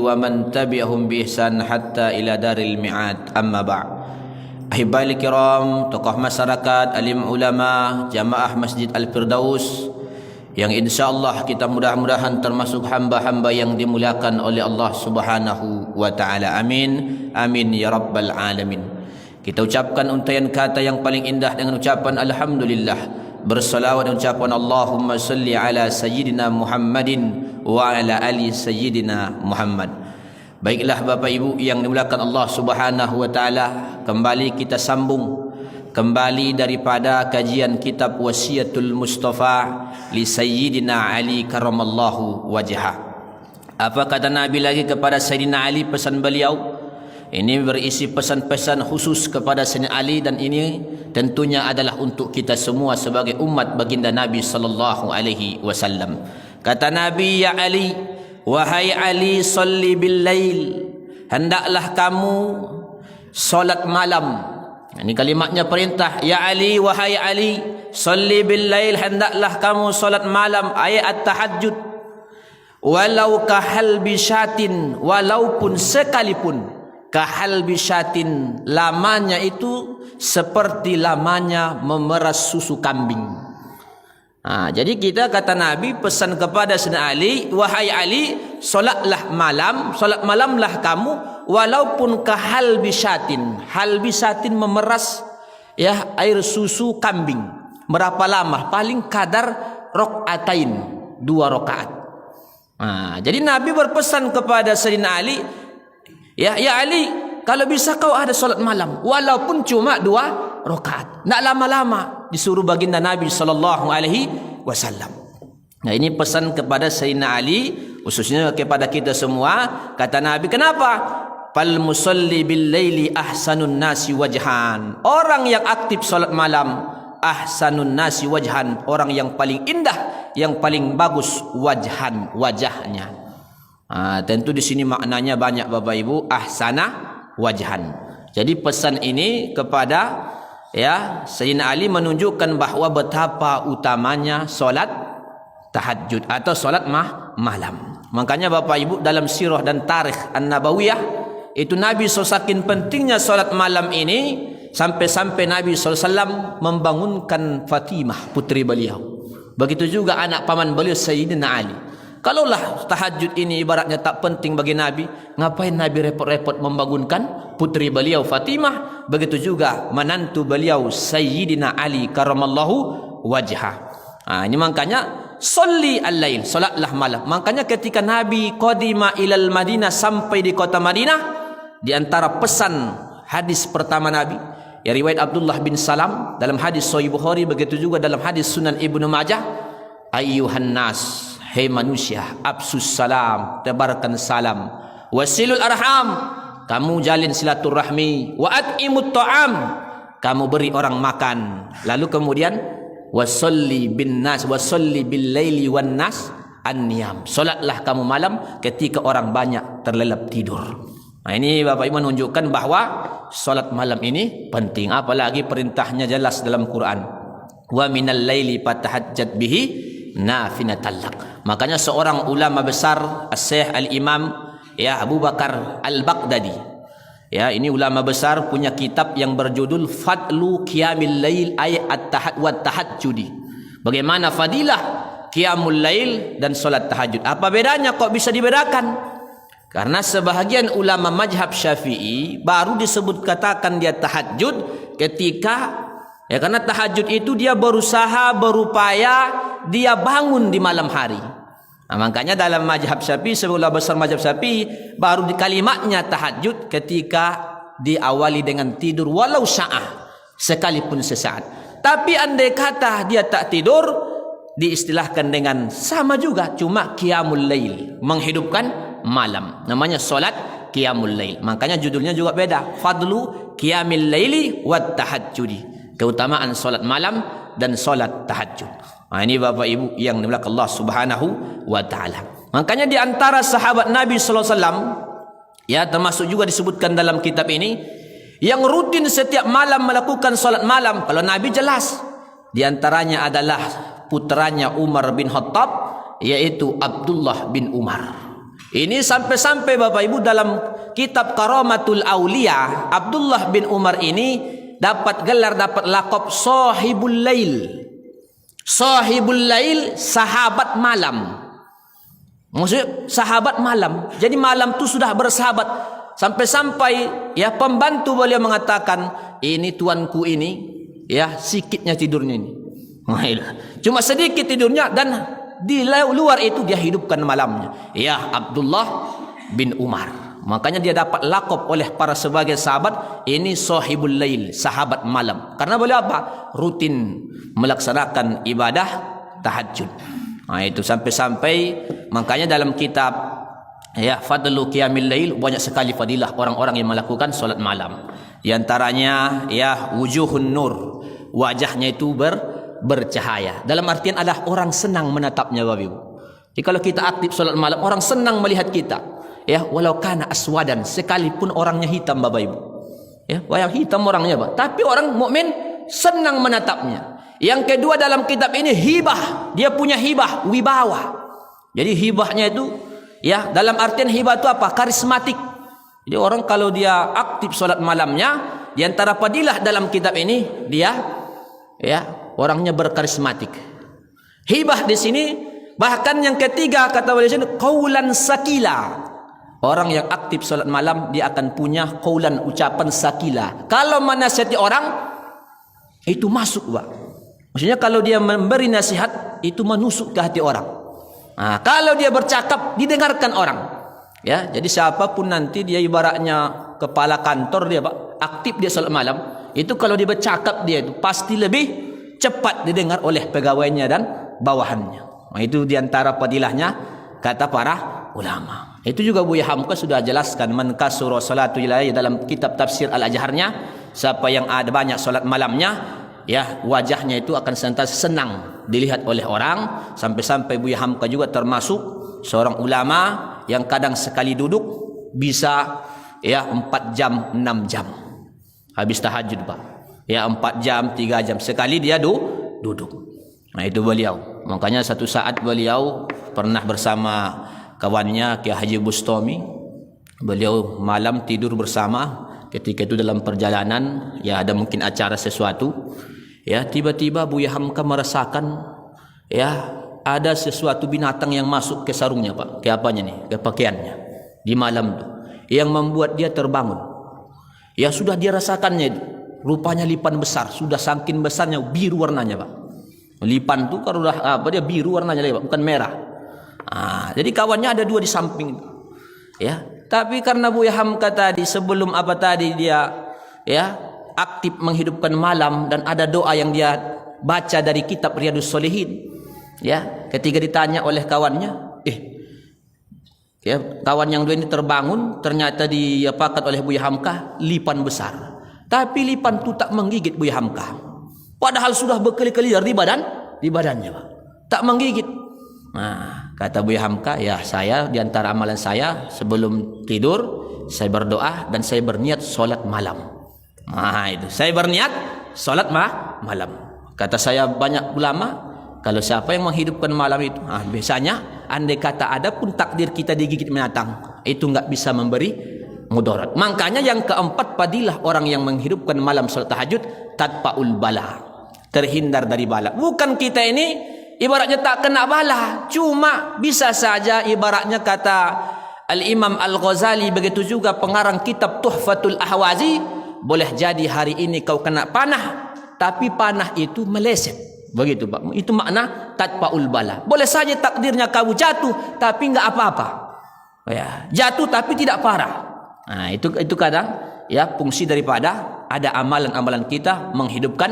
ومن تبعهم بإحسان حتى إلى دار الميعاد. أما بعد. Ahibai kiram, tokoh masyarakat, alim ulama, jamaah Masjid Al-Firdaus yang insyaallah kita mudah-mudahan termasuk hamba-hamba yang dimuliakan oleh Allah Subhanahu wa taala. Amin. Amin ya rabbal alamin. Kita ucapkan untaian kata yang paling indah dengan ucapan alhamdulillah. Bersalawat dan ucapan Allahumma salli ala sayyidina Muhammadin wa ala ali sayyidina Muhammad. Baiklah Bapak Ibu yang dimuliakan Allah Subhanahu wa taala, kembali kita sambung kembali daripada kajian kitab Wasiyatul Mustafa li Sayyidina Ali karramallahu wajhah. Apa kata Nabi lagi kepada Sayyidina Ali, pesan beliau? Ini berisi pesan-pesan khusus kepada Sayyidina Ali, dan ini tentunya adalah untuk kita semua sebagai umat baginda Nabi sallallahu alaihi wasallam. Kata Nabi, ya Ali, wahai Ali, salli bil lail, hendaklah kamu solat malam. Ini kalimatnya perintah. Ya Ali, wahai Ali, salli bil lail, hendaklah kamu solat malam, ayat at-tahajjud. Walau kahal bisyatin, walaupun sekalipun, kahal bisyatin, lamanya itu seperti lamanya memeras susu kambing. Jadi kita, kata Nabi, pesan kepada Sayyidina Ali, wahai Ali, solatlah malam, solat malamlah kamu, walaupun kahal bisyatin. Hal bisyatin memeras ya air susu kambing. Berapa lama? Paling kadar rokaatain, 2 rakaat. Jadi Nabi berpesan kepada Sayyidina Ali, ya Ali, kalau bisa kau ada solat malam, walaupun cuma 2 rakaat. Nak lama-lama, disuruh baginda Nabi sallallahu alaihi wasallam. Nah, ini pesan kepada Sayyidina Ali, khususnya kepada kita semua. Kata Nabi, kenapa? Fal musalli bil laili ahsanun nasi wajhan. Orang yang aktif salat malam, ahsanun nasi wajhan, orang yang paling indah, yang paling bagus wajhan, wajahnya. Tentu di sini maknanya banyak Bapak Ibu, ahsana wajhan. Jadi pesan ini kepada Sayyidina Ali menunjukkan bahawa betapa utamanya solat tahajud atau solat malam. Makanya Bapak Ibu, dalam sirah dan tarikh An-Nabawiyah itu Nabi saking pentingnya solat malam ini, sampai-sampai Nabi SAW membangunkan Fatimah, putri beliau. Begitu juga anak paman beliau Sayyidina Ali. Kalaulah tahajud ini ibaratnya tak penting bagi Nabi, ngapain Nabi repot-repot membangunkan putri beliau Fatimah? Begitu juga menantu beliau Sayyidina Ali karramallahu wajhah. Ini makanya salli al-lail, salatlah malam. Makanya ketika Nabi qadima ilal Madinah, sampai di kota Madinah, di antara pesan hadis pertama Nabi, ya riwayat Abdullah bin Salam dalam hadis Sahih Bukhari, begitu juga dalam hadis Sunan Ibnu Majah, ayyuhan nas, hei manusia, absus salam, tebarkan salam, wasilul arham, kamu jalin silaturahmi, wa at'imut ta'am, kamu beri orang makan. Lalu kemudian wasalli bin nas, wasalli bil laili wan nas an-niyam, salatlah kamu malam ketika orang banyak terlelap tidur. Ini Bapak Ibu menunjukkan bahawa salat malam ini penting, apalagi perintahnya jelas dalam Quran, wa minal laili fatahajjat bihi nafinatallak. Makanya seorang ulama besar, Syekh Al-Imam Abu Bakar Al-Baghdadi, ini ulama besar, punya kitab yang berjudul Fadlu Qiyamil Lail ayat at-tahajjudi. Bagaimana fadilah Qiyamul Lail dan solat tahajud. Apa bedanya, kok bisa dibedakan? Karena sebahagian ulama mazhab Syafi'i baru disebut katakan dia tahajud ketika karena tahajud itu dia berusaha, berupaya, dia bangun di malam hari. Makanya dalam mazhab Syafi'i, sebuah besar mazhab Syafi'i, baru di kalimatnya tahajud ketika diawali dengan tidur walau sya'ah, sekalipun sesaat. Tapi andai kata dia tak tidur, diistilahkan dengan sama juga, cuma qiyamul lail, menghidupkan malam, namanya solat qiyamul lail. Makanya judulnya juga beda, Fadlu Qiyamil Laili wat Tahajjudi, keutamaan solat malam dan solat tahajud. Ini Bapak Ibu yang dimuliakan Allah Subhanahu wa taala. Makanya di antara sahabat Nabi sallallahu alaihi wasallam, termasuk juga disebutkan dalam kitab ini, yang rutin setiap malam melakukan solat malam. Kalau Nabi jelas, di antaranya adalah putranya Umar bin Khattab, yaitu Abdullah bin Umar. Ini sampai-sampai Bapak Ibu dalam kitab Karamatul Aulia, Abdullah bin Umar ini dapat gelar, dapat lakop Sahibul Lail. Sahibul Lail, sahabat malam. Maksudnya sahabat malam. Jadi malam tu sudah bersahabat. Sampai-sampai ya pembantu beliau mengatakan, ini tuanku ini ya sikitnya tidurnya ini. Cuma sedikit tidurnya, dan di luar itu dia hidupkan malamnya. Ya Abdullah bin Umar. Makanya dia dapat lakop oleh para sebagai sahabat, ini Sahibul Lail, sahabat malam. Karena beliau apa? Rutin melaksanakan ibadah tahajud. Nah, itu sampai-sampai makanya dalam kitab ya Fadlu Qiyamil Lail banyak sekali fadilah orang-orang yang melakukan solat malam. Di antaranya ya wujuhun nur, wajahnya itu bercahaya. Dalam artian adalah orang senang menatapnya Bapak Ibu. Jadi kalau kita aktif solat malam, orang senang melihat kita. Ya, walau kana aswadan, sekalipun orangnya hitam Bapak Ibu. Ya, wayang hitam orangnya, Pak. Tapi orang mukmin senang menatapnya. Yang kedua dalam kitab ini hibah, dia punya hibah, wibawa. Jadi hibahnya itu ya dalam artian hibah itu apa? Karismatik. Jadi orang kalau dia aktif solat malamnya, di antara fadilah dalam kitab ini dia ya orangnya berkarismatik. Hibah di sini bahkan yang ketiga kata beliau sini qaulan sakila. Orang yang aktif solat malam dia akan punya qaulan, ucapan sakila. Kalau menasihati orang itu masuk, Pak. Maksudnya kalau dia memberi nasihat itu menusuk ke hati orang. Nah, kalau dia bercakap didengarkan orang. Ya, jadi siapapun nanti dia ibaratnya kepala kantor dia, Pak, aktif dia salat malam, itu kalau dia bercakap dia itu pasti lebih cepat didengar oleh pegawainya dan bawahannya. Nah, itu diantara padilahnya kata para ulama. Itu juga Buya Hamka sudah jelaskan man kasura salatu ilaihi dalam kitab tafsir Al-Ajharnya, siapa yang ada banyak salat malamnya ya wajahnya itu akan senantiasa senang dilihat oleh orang. Sampai-sampai Buya Hamka juga termasuk seorang ulama yang kadang sekali duduk bisa ya 4 jam 6 jam habis tahajud, Pak. Ya 4 jam 3 jam sekali dia duduk. Nah, itu beliau. Makanya satu saat beliau pernah bersama kawannya Kiai Haji Bustami. Beliau malam tidur bersama. Ketika itu dalam perjalanan ya ada mungkin acara sesuatu. Ya tiba-tiba Buya Hamka merasakan ya ada sesuatu binatang yang masuk ke sarungnya, Pak. Ke apanya nih? Ke pakaiannya. Di malam itu. Yang membuat dia terbangun. Ya sudah dia rasakannya itu. Rupanya lipan besar. Sudah saking besarnya biru warnanya, Pak. Lipan itu kalau udah apa dia biru warnanya, Pak, bukan merah. Jadi kawannya ada 2 di samping. Ya, tapi karena Buya Hamka tadi sebelum apa tadi dia ya aktif menghidupkan malam dan ada doa yang dia baca dari kitab Riyadhus Shalihin. Ya, ketika ditanya oleh kawannya, ya kawan yang 2 ini terbangun, ternyata diapakan oleh Buya Hamka lipan besar. Tapi lipan itu tak menggigit Buya Hamka. Padahal sudah berkali-kali di badannya, Pak. Tak menggigit. Nah, kata Buya Hamka, ya saya di antara amalan saya sebelum tidur saya berdoa dan saya berniat solat malam. Nah, itu saya berniat solat malam. Kata saya banyak ulama, kalau siapa yang menghidupkan malam itu, biasanya andai kata ada pun takdir kita digigit binatang, itu enggak bisa memberi mudarat. Makanya yang keempat padilah orang yang menghidupkan malam salat tahajud tatpaul bala, terhindar dari bala. Bukan kita ini ibaratnya tak kena bala, cuma bisa saja ibaratnya kata Al-Imam Al-Ghazali, begitu juga pengarang kitab Tuhfatul Ahwazi, boleh jadi hari ini kau kena panah, tapi panah itu meleset. Begitu, Pak. Itu makna tatpaul bala. Boleh saja takdirnya kau jatuh tapi enggak apa-apa. Ya, jatuh tapi tidak parah. Nah, itu kadang ya fungsi daripada ada amalan-amalan kita menghidupkan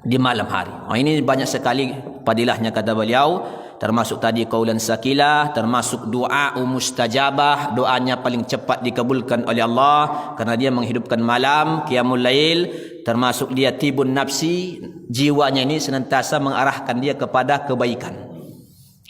di malam hari. Ini banyak sekali padilahnya kata beliau, termasuk tadi qaulan sakila, termasuk doa mustajabah, doanya paling cepat dikabulkan oleh Allah karena dia menghidupkan malam, qiyamul lail, termasuk dia tibun nafsi, jiwanya ini senantiasa mengarahkan dia kepada kebaikan.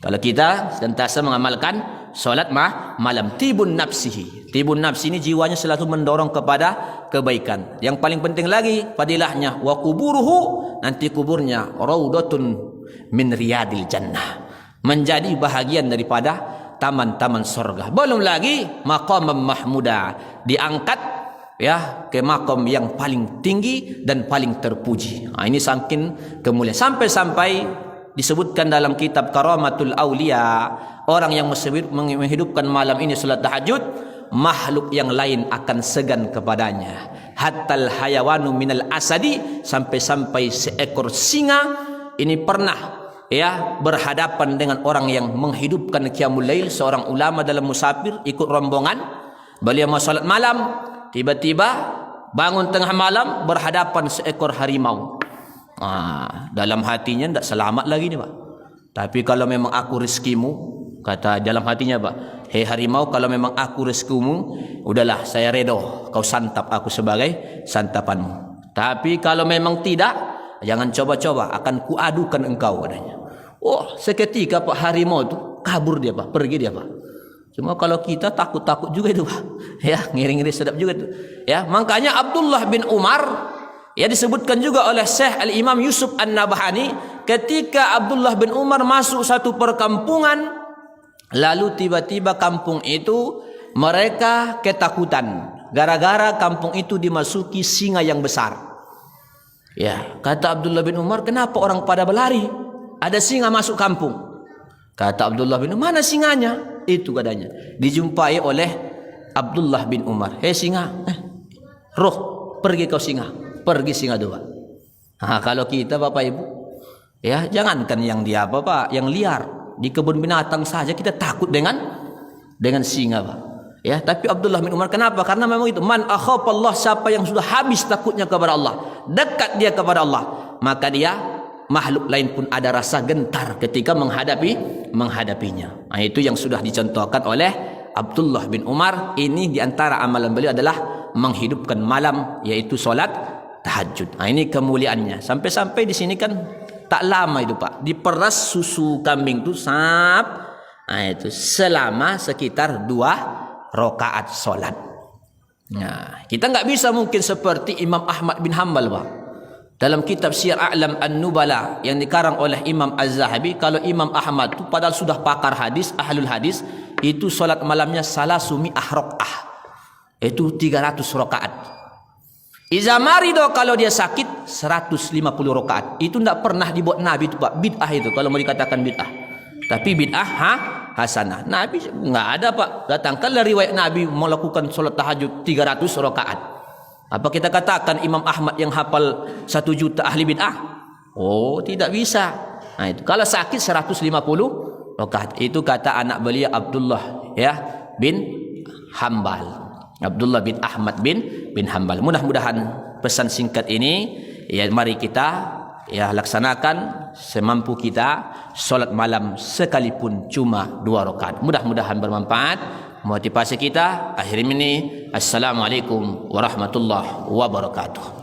Kalau kita senantiasa mengamalkan solat malam, tibun nafsihi. Tibun nafsi ini jiwanya selalu mendorong kepada kebaikan. Yang paling penting lagi fadilahnya wa kuburuhu, nanti kuburnya raudatun min riyadil jannah, menjadi bahagian daripada taman-taman surga. Belum lagi maqam mahmuda, diangkat ya ke maqam yang paling tinggi dan paling terpuji. Ini saking kemuliaan, sampai-sampai disebutkan dalam kitab Karamatul Aulia, orang yang menghidupkan malam ini salat tahajud, makhluk yang lain akan segan kepadanya. Hattal hayawanu minal asadi, sampai-sampai seekor singa ini pernah ya berhadapan dengan orang yang menghidupkan qiyamul lail, seorang ulama dalam musafir ikut rombongan. Beliau mau salat malam, tiba-tiba bangun tengah malam berhadapan seekor harimau. Dalam hatinya tidak selamat lagi nih Pak. Tapi kalau memang aku rezekimu, kata dalam hatinya Pak, hei harimau, kalau memang aku rezekimu, udahlah saya redo kau santap aku sebagai santapanmu. Tapi kalau memang tidak, jangan coba-coba, akan kuadukan engkau katanya. Oh, seketika Pak harimau itu kabur dia Pak, pergi dia Pak. Cuma kalau kita takut-takut juga itu Pak. Ya, ngiri-ngiri sedap juga itu. Ya, makanya Abdullah bin Umar ya disebutkan juga oleh Syekh Al-Imam Yusuf An-Nabhani, ketika Abdullah bin Umar masuk satu perkampungan, lalu tiba-tiba kampung itu mereka ketakutan gara-gara kampung itu dimasuki singa yang besar. Ya, kata Abdullah bin Umar, kenapa orang pada berlari? Ada singa masuk kampung. Kata Abdullah bin Umar, mana singanya? Itu katanya. Dijumpai oleh Abdullah bin Umar. Hei singa, roh, pergi kau singa. Pergi singa dua. Kalau kita Bapak Ibu, ya jangankan yang dia Bapak, yang liar di kebun binatang saja kita takut dengan singa Pak. Ya, tapi Abdullah bin Umar kenapa? Karena memang itu man akhafallah, siapa yang sudah habis takutnya kepada Allah, dekat dia kepada Allah, maka dia makhluk lain pun ada rasa gentar ketika menghadapinya. Itu yang sudah dicontohkan oleh Abdullah bin Umar. Ini diantara amalan beliau adalah menghidupkan malam, yaitu solat tahajud. Ini kemuliaannya. Sampai-sampai di sini kan tak lama itu Pak, diperas susu kambing itu itu selama sekitar 2 rakaat solat. Nah, kita nggak bisa mungkin seperti Imam Ahmad bin Hanbal Pak. Dalam kitab Syiar A'lam An-Nubala yang dikarang oleh Imam Az-Zahabi, kalau Imam Ahmad itu padahal sudah pakar hadis, ahlul hadis, itu solat malamnya salasumi'ah rakaah. Itu 300 rakaat. Iza marido, kalau dia sakit 150 rakaat. Itu tidak pernah dibuat Nabi itu Pak. Bid'ah itu kalau mau dikatakan bid'ah. Tapi bid'ah hasanah. Nabi nggak ada Pak. Datangkanlah riwayat Nabi melakukan solat tahajud 300 rakaat. Apa kita katakan Imam Ahmad yang hafal 1 juta ahli bid'ah? Oh, tidak bisa. Itu kalau sakit 150 rakaat. Itu kata anak beliau Abdullah ya bin Hanbal. Abdullah bin Ahmad bin Hanbal. Mudah-mudahan pesan singkat ini ya mari kita ya laksanakan semampu kita, solat malam sekalipun cuma 2 rakaat. Mudah-mudahan bermanfaat, motivasi kita. Akhir ini, assalamualaikum warahmatullahi wabarakatuh.